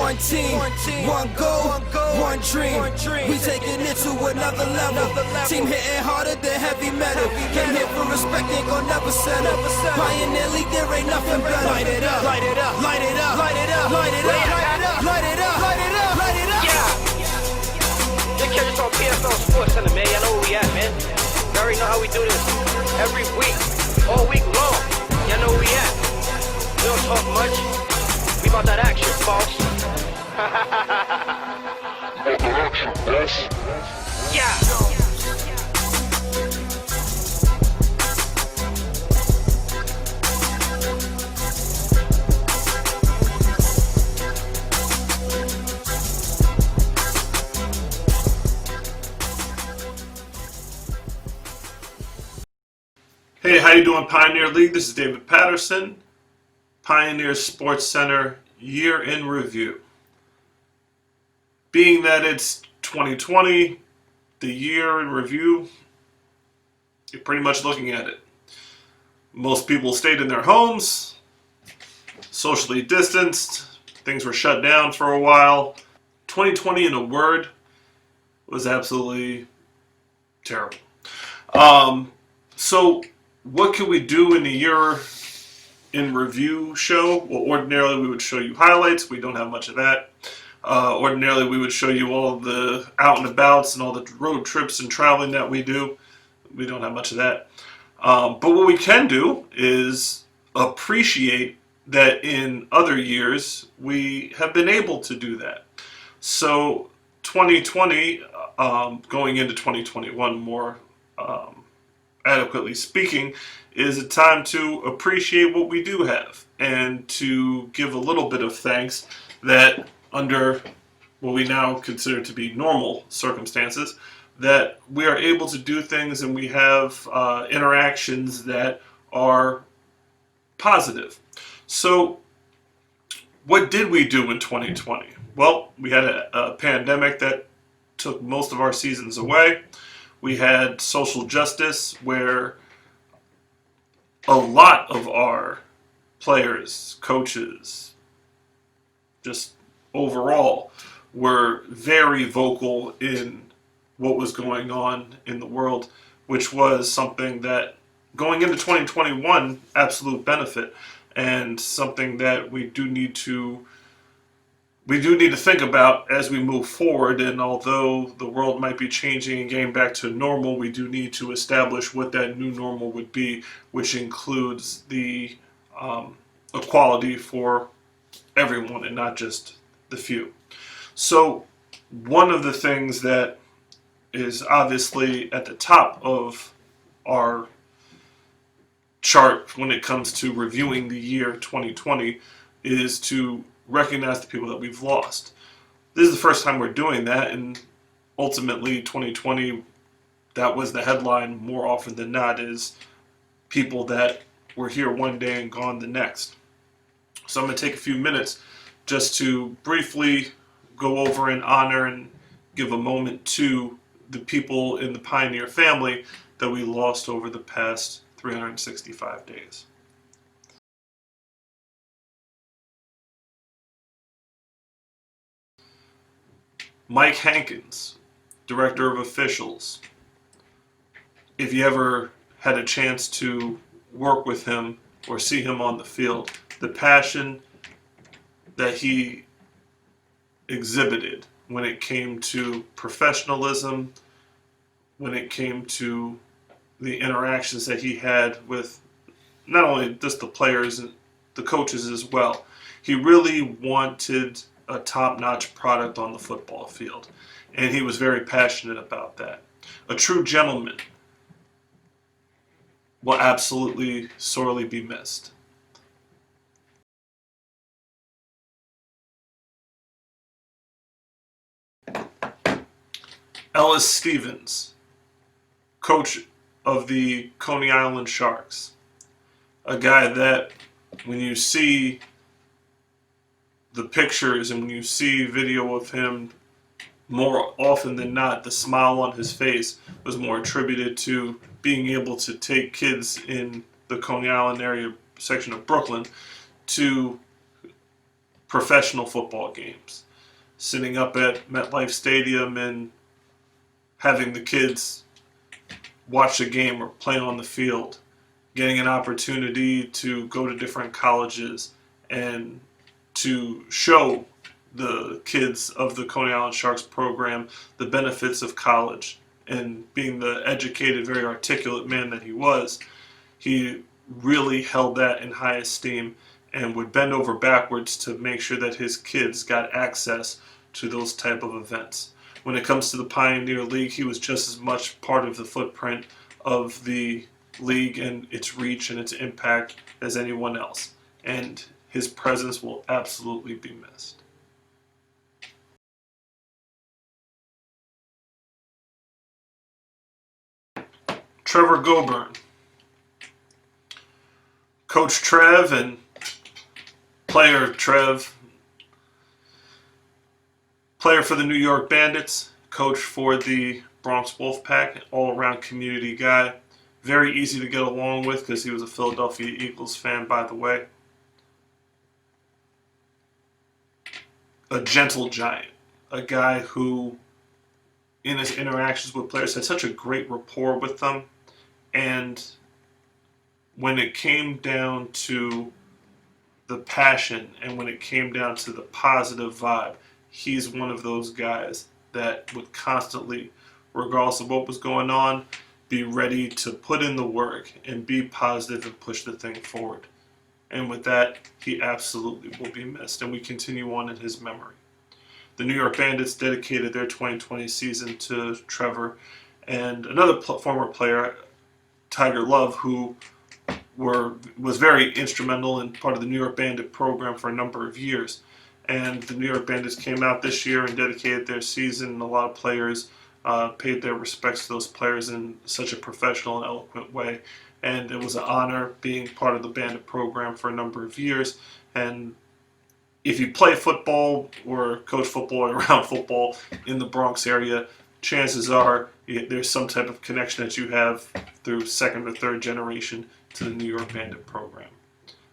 One team, one goal, one dream. We taking it to another level. Team hitting harder than heavy metal. Came here for respect, ain't gon' never settle. Pioneer League, there ain't nothing better. Light it up, light it up, light it up, light it up, light it up, light it up, light it up, light it up. Yeah. Just catch us on PFL Sports Center, man. Y'all know where we at, man. You already know how we do this. Every week, all week long. Y'all know where we at. We don't talk much. We about that action, boss. About that action, boss. Yeah. Hey, how you doing, Pioneer League? This is David Patterson, Pioneer Sports Center Year in Review. Being that it's 2020, the year in review, you're pretty much looking at it. Most people stayed in their homes, socially distanced, things were shut down for a while. 2020, in a word, was absolutely terrible. So what can we do in a year in review show? Well, ordinarily we would show you highlights. We don't have much of that. Ordinarily we would show you all of the out and abouts and all the road trips and traveling that we do. We don't have much of that. But what we can do is appreciate that in other years we have been able to do that. So 2020, going into 2021 more adequately speaking, is a time to appreciate what we do have and to give a little bit of thanks that under what we now consider to be normal circumstances, that we are able to do things and we have interactions that are positive. So what did we do in 2020? Well, we had a pandemic that took most of our seasons away. We had social justice where a lot of our players, coaches, just overall, were very vocal in what was going on in the world, which was something that going into 2021, absolute benefit, and something that we do need to think about as we move forward. And although the world might be changing and getting back to normal, we do need to establish what that new normal would be, which includes the equality for everyone and not just the few. So one of the things that is obviously at the top of our chart when it comes to reviewing the year 2020 is to recognize the people that we've lost. This is the first time we're doing that, and ultimately 2020, that was the headline more often than not, is people that were here one day and gone the next. So I'm going to take a few minutes just to briefly go over and honor and give a moment to the people in the Pioneer family that we lost over the past 365 days. Mike Hankins, Director of Officials. If you ever had a chance to work with him or see him on the field, the passion that he exhibited when it came to professionalism, when it came to the interactions that he had with not only just the players and the coaches as well. He really wanted a top-notch product on the football field, and he was very passionate about that. A true gentleman will absolutely sorely be missed. Ellis Stevens, coach of the Coney Island Sharks, a guy that when you see the pictures and when you see video of him, more often than not, the smile on his face was more attributed to being able to take kids in the Coney Island area section of Brooklyn to professional football games, sitting up at MetLife Stadium and having the kids watch a game or play on the field, getting an opportunity to go to different colleges and to show the kids of the Coney Island Sharks program the benefits of college. And being the educated, very articulate man that he was, he really held that in high esteem and would bend over backwards to make sure that his kids got access to those type of events. When it comes to the Pioneer League, he was just as much part of the footprint of the league and its reach and its impact as anyone else. And his presence will absolutely be missed. Trevor Goburn. Coach Trev and player Trev, player for the New York Bandits, coach for the Bronx Wolfpack, all-around community guy. Very easy to get along with because he was a Philadelphia Eagles fan, by the way. A gentle giant, a guy who, in his interactions with players, had such a great rapport with them. And when it came down to the passion and when it came down to the positive vibe, he's one of those guys that would constantly, regardless of what was going on, be ready to put in the work and be positive and push the thing forward. And with that, he absolutely will be missed, and we continue on in his memory. The New York Bandits dedicated their 2020 season to Trevor and another former player, Tiger Love, who was very instrumental in part of the New York Bandit program for a number of years. And the New York Bandits came out this year and dedicated their season, and a lot of players paid their respects to those players in such a professional and eloquent way. And it was an honor being part of the Bandit program for a number of years. And if you play football or coach football or around football in the Bronx area, chances are there's some type of connection that you have through second or third generation to the New York Bandit program.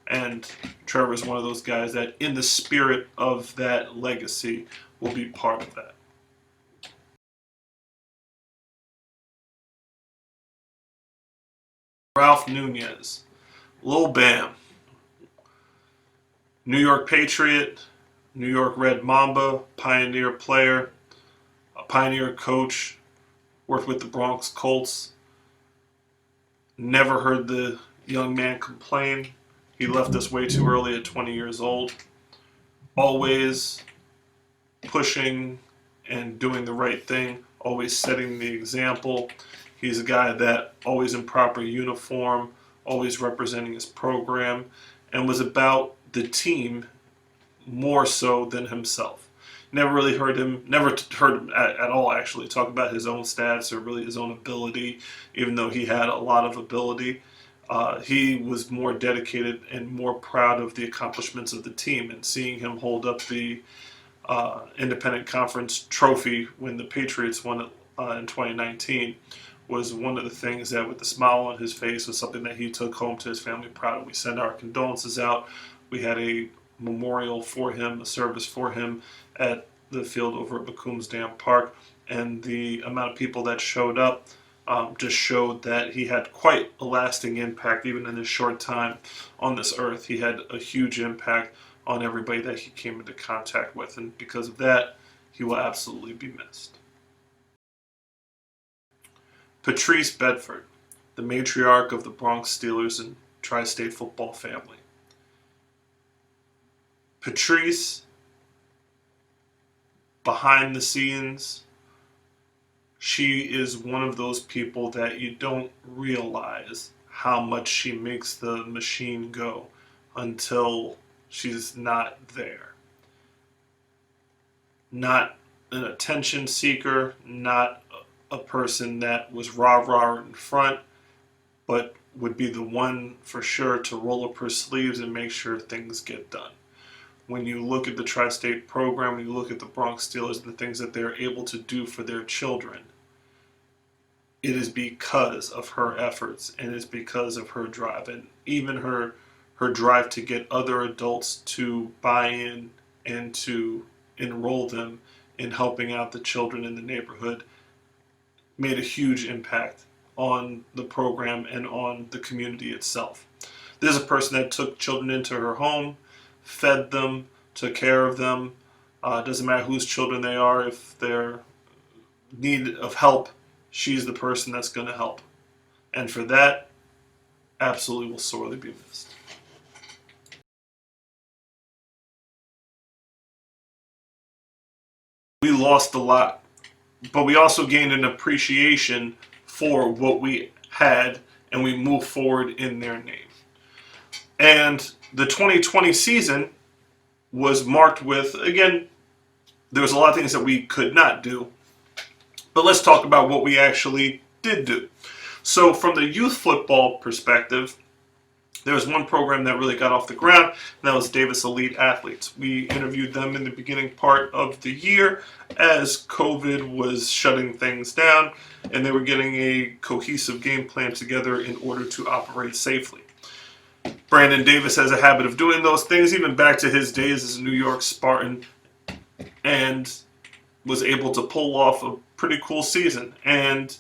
And Trevor is one of those guys that, in the spirit of that legacy, will be part of that. Ralph Nunez, Lil Bam, New York Patriot, New York Red Mamba, Pioneer player, a Pioneer coach, worked with the Bronx Colts. Never heard the young man complain. He left us way too early at 20 years old. Always pushing and doing the right thing, always setting the example. He's a guy that always in proper uniform, always representing his program, and was about the team more so than himself. Never heard him at all actually talk about his own stats or really his own ability, even though he had a lot of ability. He was more dedicated and more proud of the accomplishments of the team, and seeing him hold up the Independent Conference trophy when the Patriots won it in 2019 was one of the things that, with the smile on his face, was something that he took home to his family proud of. We send our condolences out. We had a memorial for him, a service for him at the field over at McCombs Dam Park, and the amount of people that showed up just showed that he had quite a lasting impact, even in his short time on this earth. He had a huge impact on everybody that he came into contact with, and because of that, he will absolutely be missed. Patrice Bedford, the matriarch of the Bronx Steelers and tri-state football family. Patrice, behind the scenes, she is one of those people that you don't realize how much she makes the machine go until she's not there. Not an attention seeker, not a person that was rah-rah in front, but would be the one for sure to roll up her sleeves and make sure things get done. When you look at the tri-state program, when you look at the Bronx Steelers and the things that they're able to do for their children, it is because of her efforts, and it's because of her drive, and even her drive to get other adults to buy in and to enroll them in helping out the children in the neighborhood made a huge impact on the program and on the community itself. This is a person that took children into her home, fed them, took care of them. Doesn't matter whose children they are, if they're in need of help, she's the person that's going to help. And for that, absolutely will sorely be missed. We lost a lot, but we also gained an appreciation for what we had, and we moved forward in their name. And the 2020 season was marked with, again, there was a lot of things that we could not do, but let's talk about what we actually did do. So from the youth football perspective, there was one program that really got off the ground, and that was Davis Elite Athletes. We interviewed them in the beginning part of the year as COVID was shutting things down, and they were getting a cohesive game plan together in order to operate safely. Brandon Davis has a habit of doing those things, even back to his days as a New York Spartan, and was able to pull off a pretty cool season. And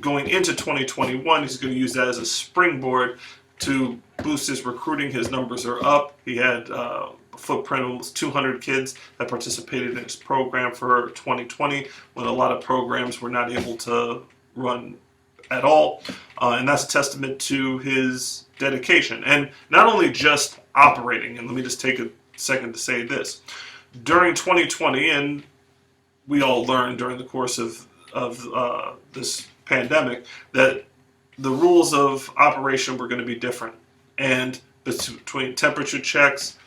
going into 2021, he's going to use that as a springboard to boost his recruiting. His numbers are up. He had a footprint of almost 200 kids that participated in his program for 2020, when a lot of programs were not able to run at all. And that's a testament to his dedication. And not only just operating, and let me just take a second to say this. During 2020, and we all learned during the course of this pandemic, that the rules of operation were going to be different, and between temperature checks,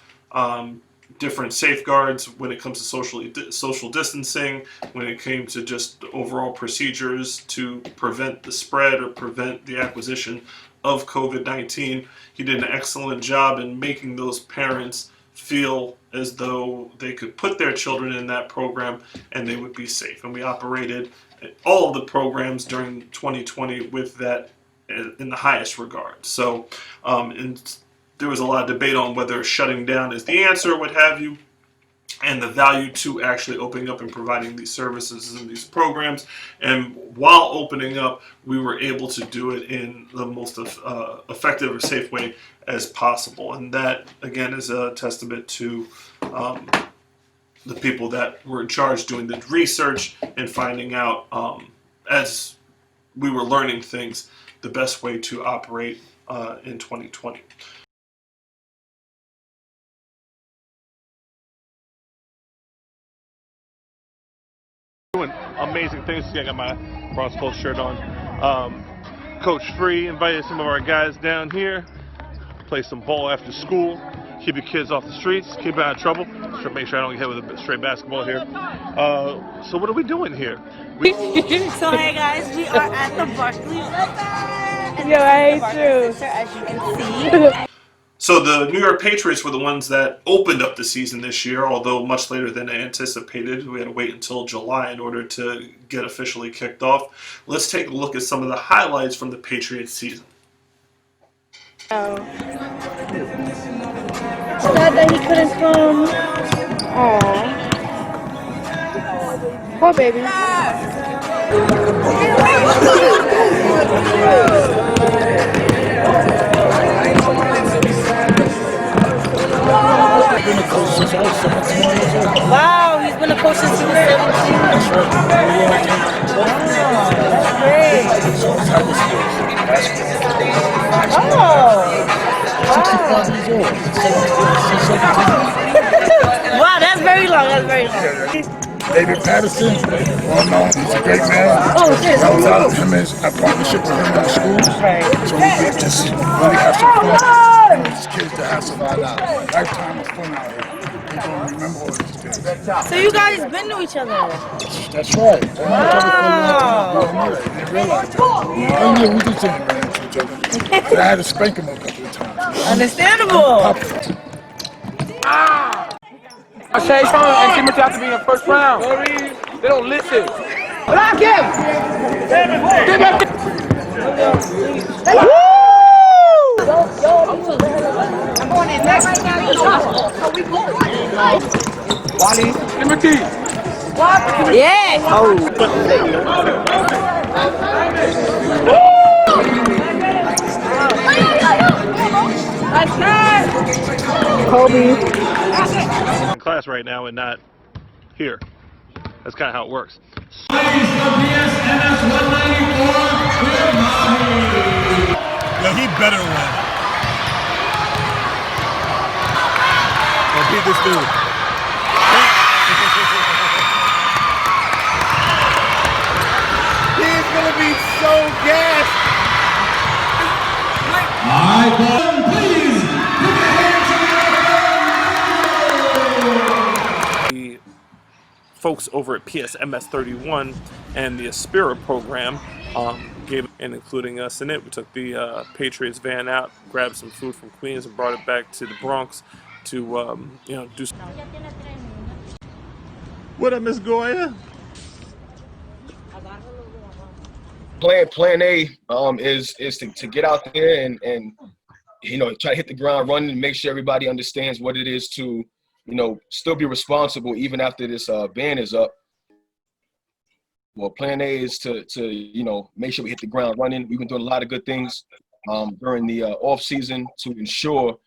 different safeguards when it comes to social distancing, when it came to just overall procedures to prevent the spread or prevent the acquisition of COVID-19, he did an excellent job in making those parents feel as though they could put their children in that program and they would be safe. And we operated all of the programs during 2020 with that in the highest regard. So, and there was a lot of debate on whether shutting down is the answer or what have you, and the value to actually opening up and providing these services and these programs. And while opening up, we were able to do it in the most effective or safe way as possible. And that, again, is a testament to the people that were in charge doing the research and finding out, as we were learning things, the best way to operate in 2020. Doing amazing things. I got my Bronx Pulse shirt on. Coach Free invited some of our guys down here, play some ball after school, keep your kids off the streets, keep them out of trouble. Make sure I don't get hit with a straight basketball here. So what are we doing here? So hey guys, we are at the Barclays Center. Yo, I hate you. As you can see. So the New York Patriots were the ones that opened up the season this year, although much later than anticipated. We had to wait until July in order to get officially kicked off. Let's take a look at some of the highlights from the Patriots season. Sad that he couldn't come. Aww. Poor baby. Been a coach since I was 17 years old. Wow, he's been a coach since he was 17. That's right. That's great. So it's how this goes. Oh. 65 years old. Since 17. Wow, that's very long. That's very long. David Patterson, well known, he's a great man. Oh, shit. I was out with him as a partnership with him in the schools. Right. So we get to really have some fun. These kids that have some lifetime of fun out here. They're going to remember all these days. So you guys been to each other? That's right. They know each other for a long time. We don't know that. They realize that. Oh yeah, we did something right to each other. So I had to spank him a couple of times. Understandable. Shay Sean and Timothy have to be in the first round. They don't listen. Block him! Woo! I'm going in. Timothy. Yeah. Oh. Kobe. In class right now and not here. That's kind of how it works. Yo, he better win. Or beat this dude. He's gonna be so gassed. Alright, please put your hands The folks over at PSMS 31 and the Aspira program gave, and including us in it, we took the Patriots van out, grabbed some food from Queens, and brought it back to the Bronx to do. What up, Miss Goya? Plan A is to get out there and try to hit the ground running and make sure everybody understands what it is to still be responsible even after this ban is up. Well, plan A is to make sure we hit the ground running. We've been doing a lot of good things during the off season to ensure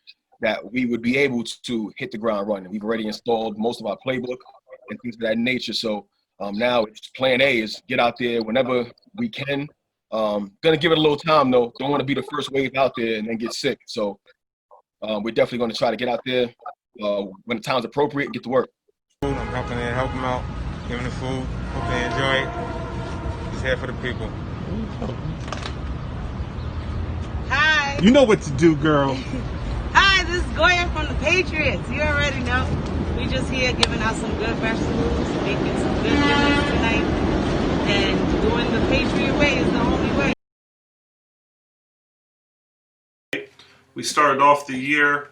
that we would be able to hit the ground running. We've already installed most of our playbook and things of that nature. So now it's plan A is get out there whenever we can. Gonna give it a little time though. Don't want to be the first wave out there and then get sick. So we're definitely going to try to get out there when the time's appropriate and get to work. I'm helping them, help them out, giving them food. Hope they enjoy it. Just here for the people. Hi. You know what to do, girl. Hi, this is Goya from the Patriots. You already know. We just here giving out some good vegetables, making some good dinners tonight, and doing the Patriot way is the only way. We started off the year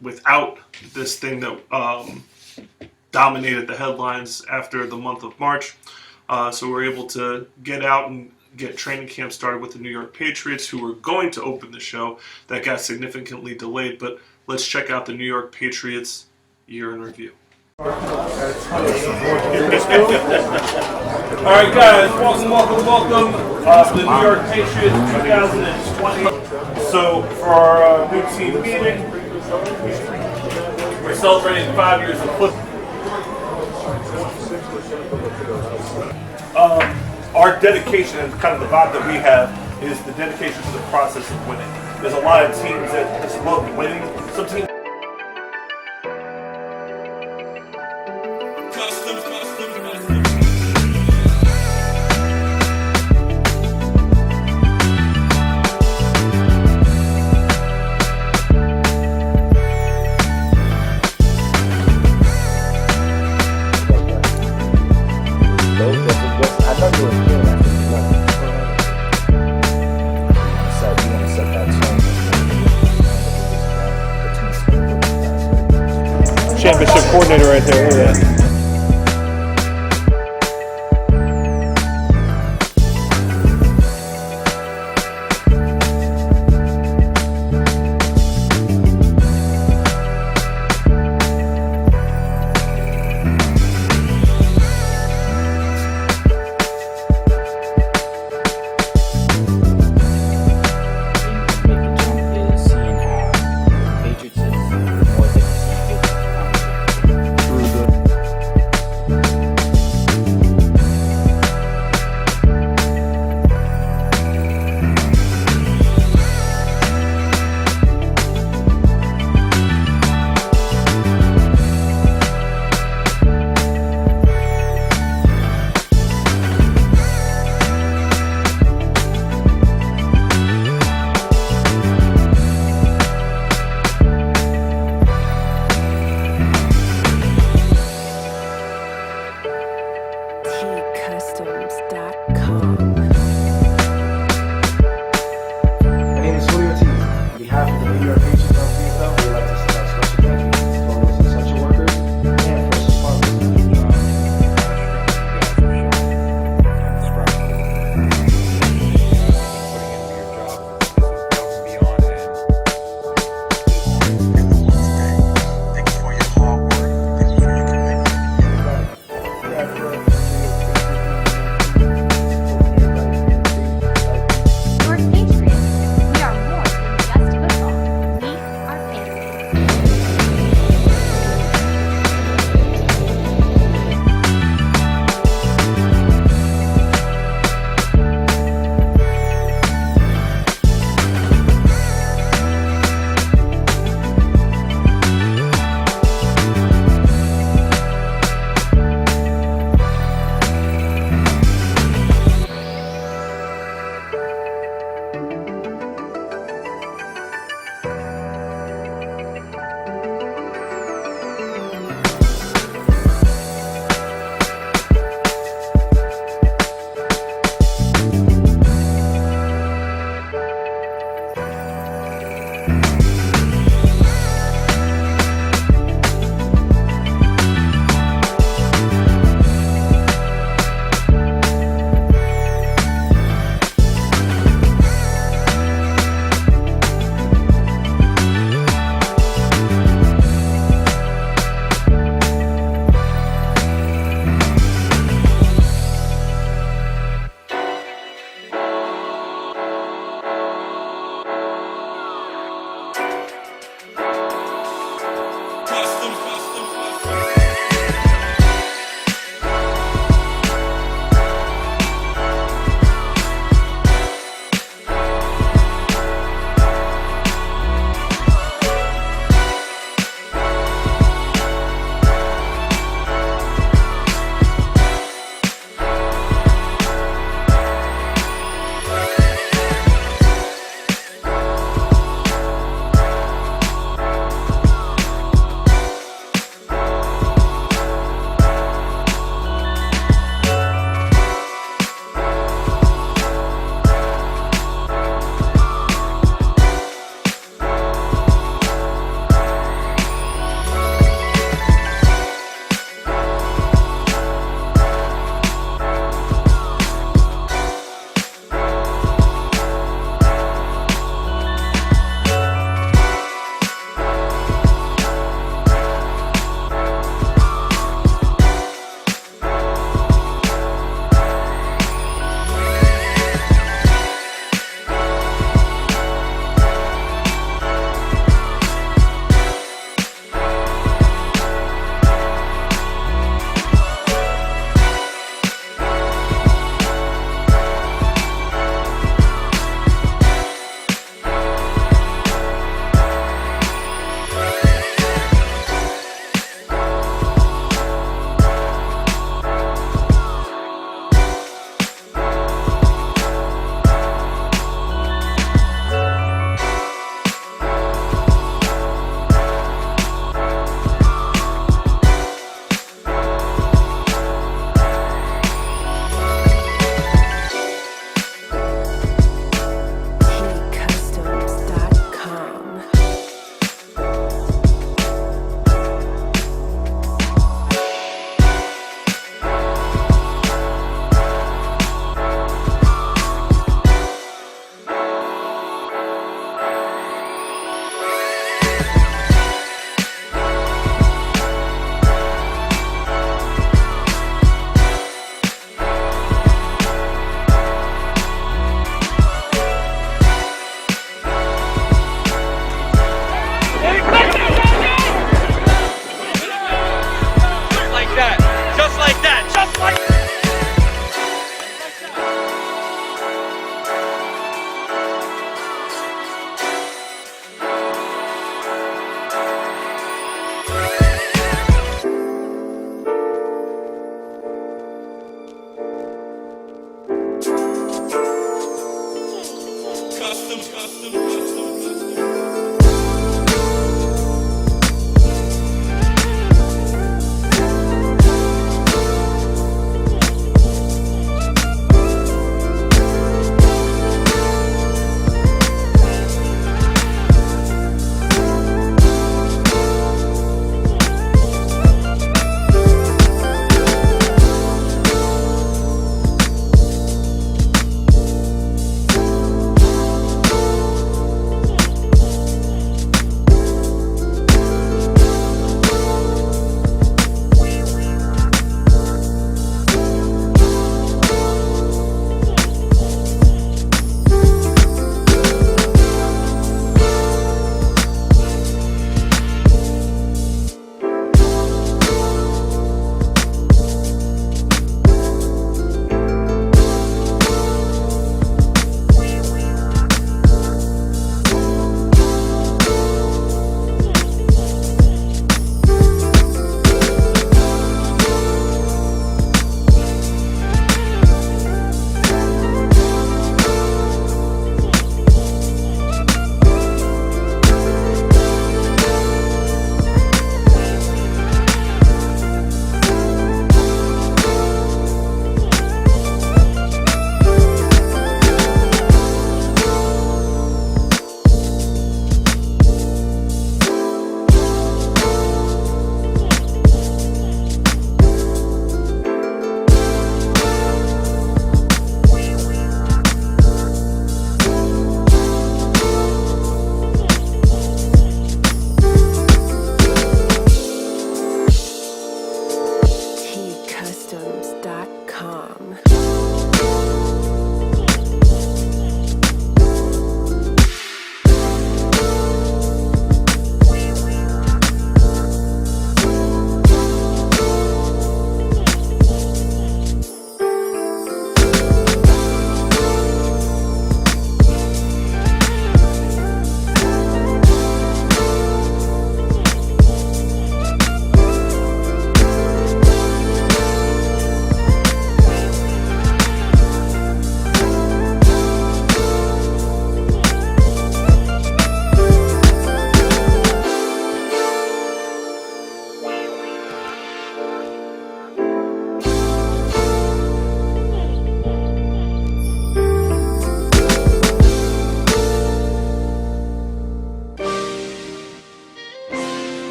without this thing that dominated the headlines after the month of March. So we're able to get out and get training camp started with the New York Patriots, who were going to open the show. That got significantly delayed, but let's check out the New York Patriots year in review. All right, guys, welcome to the New York Patriots 2020. So for our new team meeting, we're celebrating 5 years of football. Our dedication and kind of the vibe that we have is the dedication to the process of winning. There's a lot of teams that just love winning. Some teams. Championship coordinator right there. Look at that.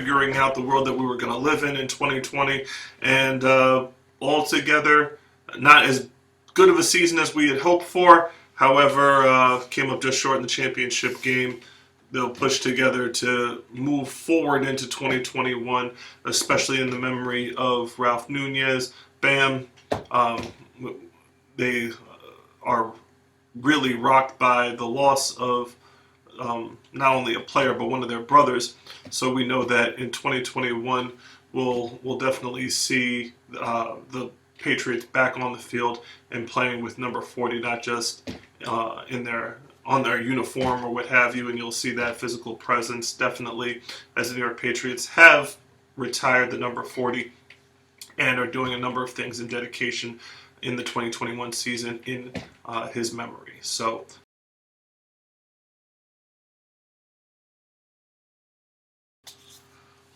figuring out the world that we were going to live in 2020, and altogether, not as good of a season as we had hoped for. However, came up just short in the championship game. They'll push together to move forward into 2021, especially in the memory of Ralph Nunez. Bam. They are really rocked by the loss of not only a player but one of their brothers. So we know that in 2021 we'll definitely see the Patriots back on the field and playing with number 40, not just on their uniform or what have you, and you'll see that physical presence definitely, as the New York Patriots have retired the number 40 and are doing a number of things in dedication in the 2021 season in his memory. So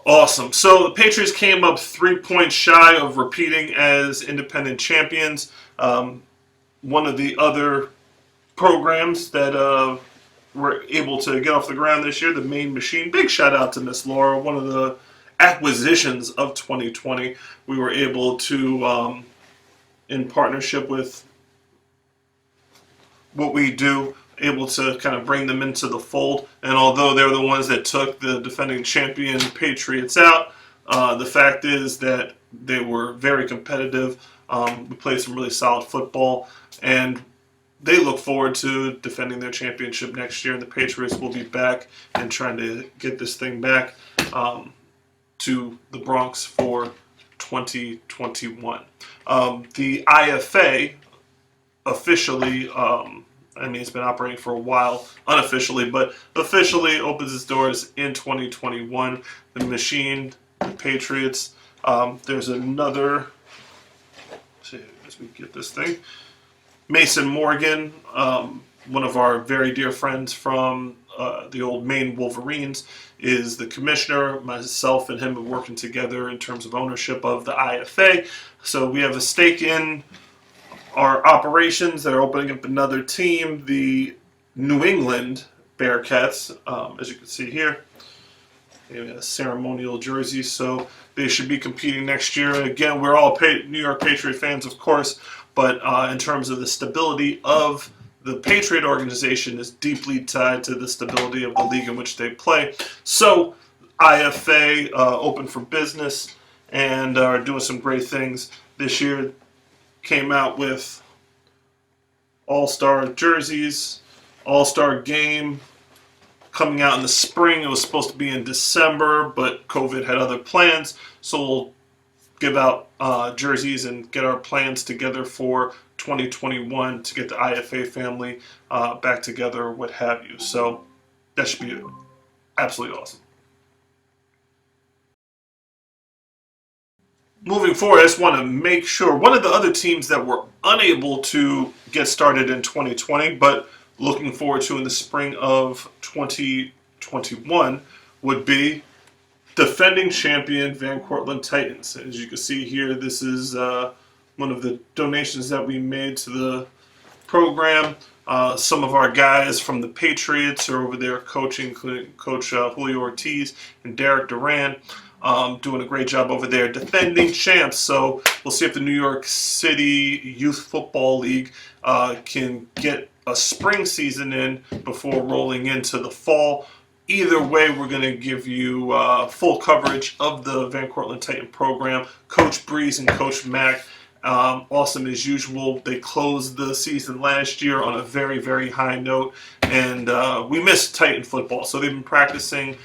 awesome. So the Patriots came up 3 points shy of repeating as independent champions. One of the other programs that were able to get off the ground this year, the Main Machine. Big shout out to Miss Laura, one of the acquisitions of 2020. We were able to, in partnership with what we do, able to kind of bring them into the fold. And although they're the ones that took the defending champion Patriots out, the fact is that they were very competitive. We played some really solid football, and they look forward to defending their championship next year, and the Patriots will be back and trying to get this thing back to the Bronx for 2021. The IFA officially, it's been operating for a while, unofficially, but officially opens its doors in 2021. The Machine, the Patriots. There's another, let's see, as we get this thing. Mason Morgan, one of our very dear friends from the old Maine Wolverines, is the commissioner. Myself and him are working together in terms of ownership of the IFA. So we have a stake in our operations. They're opening up another team, the New England Bearcats, as you can see here. They have a ceremonial jersey, so they should be competing next year. Again, we're all New York Patriot fans, of course, but in terms of the stability of the Patriot organization is deeply tied to the stability of the league in which they play. So IFA open for business and are doing some great things this year. Came out with all-star jerseys, all-star game coming out in the spring. It was supposed to be in December, but COVID had other plans, so we'll give out jerseys and get our plans together for 2021 to get the IFA family back together, what have you. So that should be absolutely awesome. Moving forward, I just want to make sure, one of the other teams that were unable to get started in 2020, but looking forward to in the spring of 2021, would be defending champion Van Cortlandt Titans. As you can see here, this is one of the donations that we made to the program. Some of our guys from the Patriots are over there coaching, including Coach Julio Ortiz and Derek Duran, doing a great job over there, defending champs. So we'll see if the New York City Youth Football League can get a spring season in before rolling into the fall. Either way, we're going to give you full coverage of the Van Cortlandt Titan program. Coach Breeze and Coach Mack, awesome as usual. They closed the season last year on a very, very high note, and we missed Titan football. So they've been practicing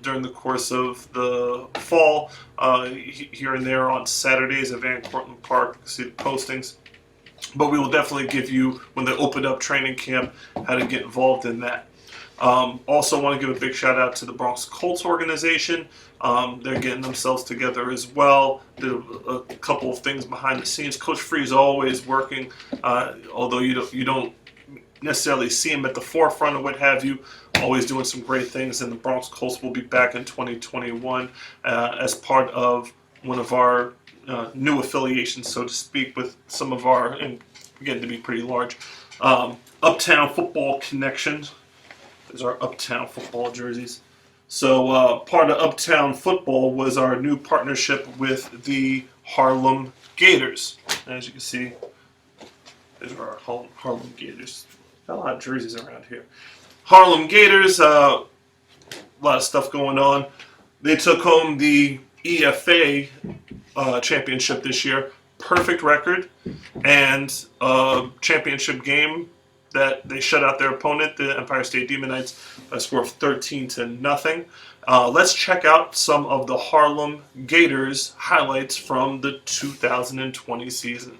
during the course of the fall, here and there on Saturdays at Van Cortlandt Park. See the postings. But we will definitely give you, when they open up training camp, how to get involved in that. Also want to give a big shout out to the Bronx Colts organization. They're getting themselves together as well. Did a couple of things behind the scenes. Coach Free is always working, although you don't necessarily see him at the forefront of what have you, always doing some great things. And the Bronx Colts will be back in 2021 as part of one of our new affiliations, so to speak, with some of our, and getting to be pretty large, Uptown Football Connections. These are Uptown Football jerseys. So part of Uptown Football was our new partnership with the Harlem Gators. As you can see, these are our Harlem Gators. Got a lot of jerseys around here. Harlem Gators, a lot of stuff going on. They took home the EFA championship this year. Perfect record and a championship game that they shut out their opponent, the Empire State Demonites, by a score of 13-0. Let's check out some of the Harlem Gators highlights from the 2020 season.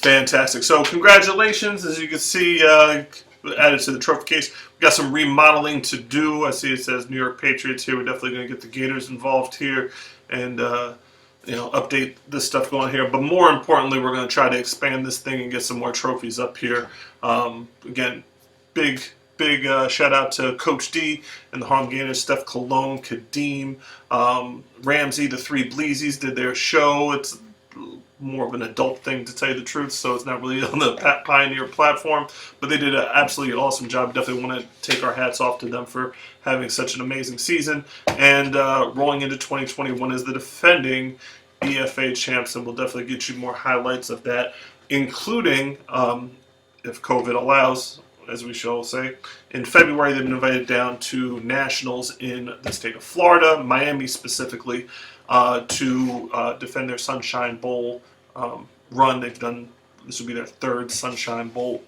Fantastic. So congratulations. As you can see, added to the trophy case. We got some remodeling to do. I see it says New York Patriots here. We're definitely going to get the Gators involved here and update this stuff going here. But more importantly, we're going to try to expand this thing and get some more trophies up here. Again, big shout out to Coach D and the Harlem Gators, Steph Cologne, Kadeem, Ramsey, the Three Bleezies did their show. It's more of an adult thing, to tell you the truth, so it's not really on the Pioneer platform, but they did an absolutely awesome job. Definitely want to take our hats off to them for having such an amazing season, and rolling into 2021 as the defending EFA champs, and we'll definitely get you more highlights of that, including, if COVID allows, as we shall say, in February they've been invited down to nationals in the state of Florida, Miami specifically, to defend their Sunshine Bowl run. They've done, this will be their third Sunshine Bowl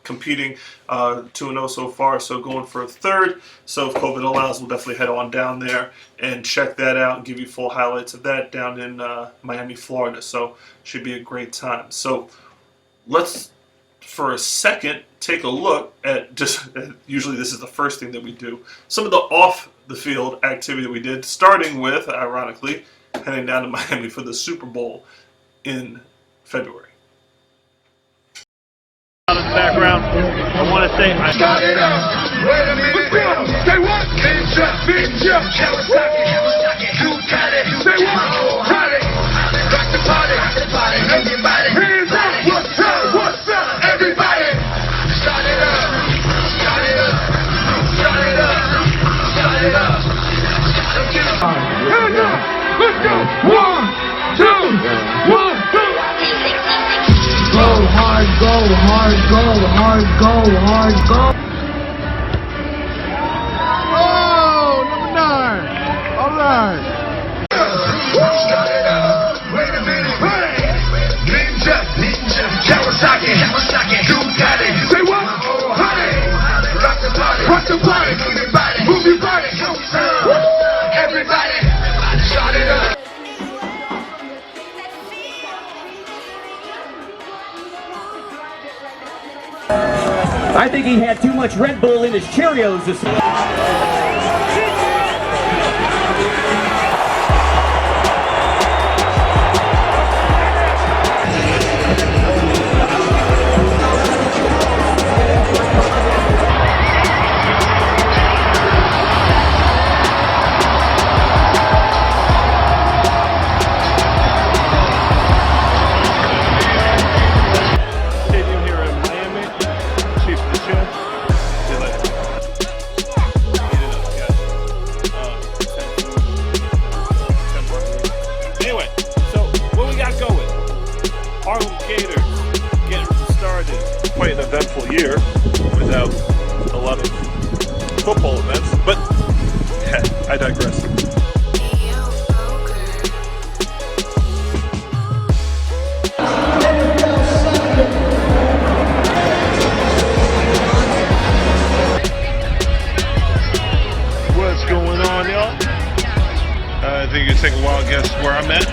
competing, 2-0 so far, so going for a third. So if COVID allows, we'll definitely head on down there and check that out and give you full highlights of that down in Miami, Florida. So should be a great time. So let's for a second take a look at usually this is the first thing that we do, some of the off the field activity that we did, starting with, ironically, heading down to Miami for the Super Bowl in February. In the background, I want to say Start it up. Wait a minute. Say what? Ninja. Kawasaki. You got it. Say what? Party. Rock the party. Everybody. Hands up. What's up? What's up? Everybody. Start it up. Start it up. Start it up. Start it up. Hands up. Let's go. 1, 2, 1, 2. Go hard, go hard, go hard, go hard, go. Oh, number 9. All right. Start it up. Wait a minute. Hey. Ninja. Kawasaki. You got it. Say what? Honey. Rock the party. Move your body. Everybody. Start it up. I think he had too much Red Bull in his Cheerios this morning. stadium here in Miami. Chiefs the champ. See you later. Eat it up, guys. Anyway, so what we got going? Harlem Gators getting started. Quite an eventful year without a lot of football events, but I digress. What's going on, y'all? I think you can take a wild guess where I'm at.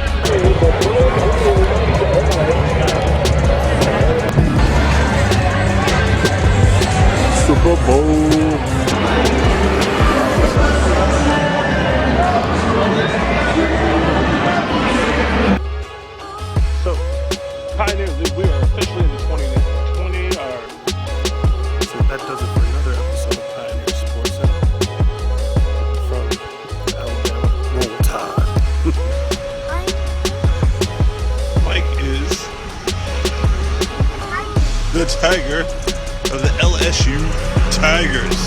Super Bowl. So, Pioneer League, we are officially in the 2020. So that does it for another episode of Pioneer Sports Center. From Alabama, Roll Tide. Mike is the Tiger of the LSU Tigers.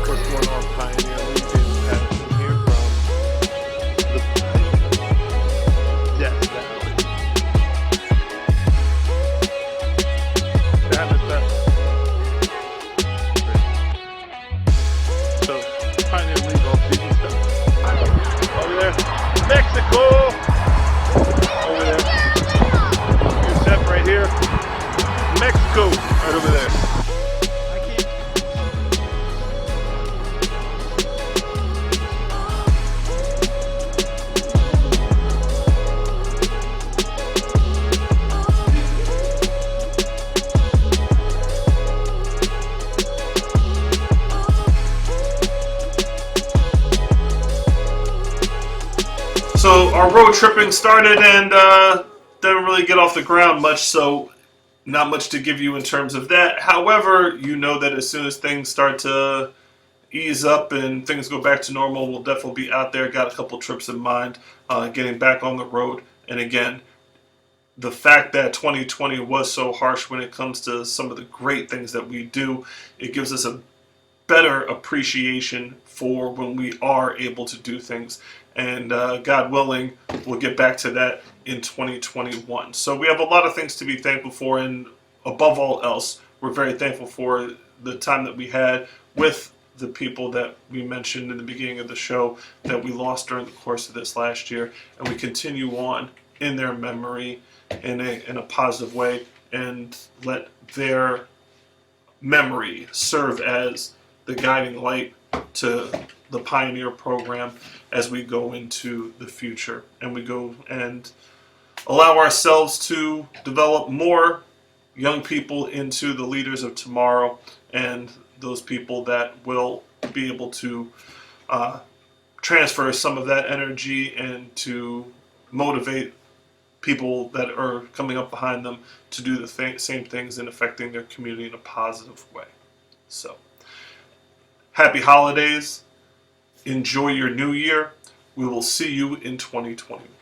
What's going on, Pioneer League? James Patterson here from the Death Valley. That is that. So, Pioneer League all season stuff. Over there, Mexico. Over there. Youssef right here. Mexico, right over there. So our road tripping started and didn't really get off the ground much, so not much to give you in terms of that. However, you know that as soon as things start to ease up and things go back to normal, we'll definitely be out there. Got a couple trips in mind, getting back on the road. And again, the fact that 2020 was so harsh when it comes to some of the great things that we do, it gives us a better appreciation for when we are able to do things. And God willing, we'll get back to that in 2021. So we have a lot of things to be thankful for, and above all else, we're very thankful for the time that we had with the people that we mentioned in the beginning of the show that we lost during the course of this last year, and we continue on in their memory in a positive way and let their memory serve as the guiding light to the Pioneer program as we go into the future, and we go and allow ourselves to develop more young people into the leaders of tomorrow, and those people that will be able to transfer some of that energy and to motivate people that are coming up behind them to do the same things and affecting their community in a positive way. So, happy holidays. Enjoy your new year. We will see you in 2021.